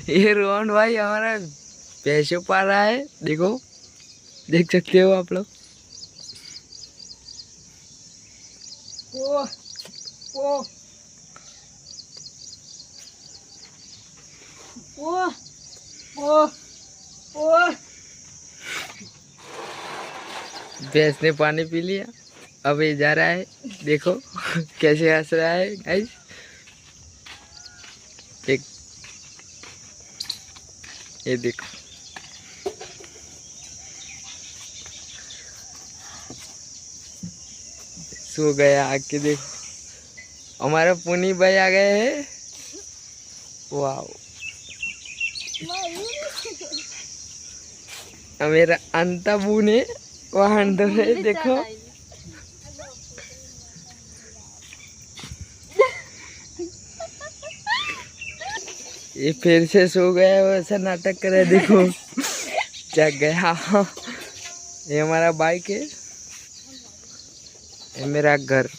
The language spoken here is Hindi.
ये रोहन भाई हमारा पैसे पा रहा है, देखो, देख सकते हो आप लोग। ओ ओ ओ ओ ओ भैंस ने पानी पी लिया, अब ये जा रहा है, देखो कैसे हंस रहा है गाइस। एक ये देखो, सो गया आके, देखो हमारा पुनी भाई आ गए हैं। वाह, मेरा अंता बुने वहाँ अंदर है, देखो। ये फिर से सो गया, वैसा नाटक करे, देखो जग गया। ये हमारा बाइक है, ये मेरा घर।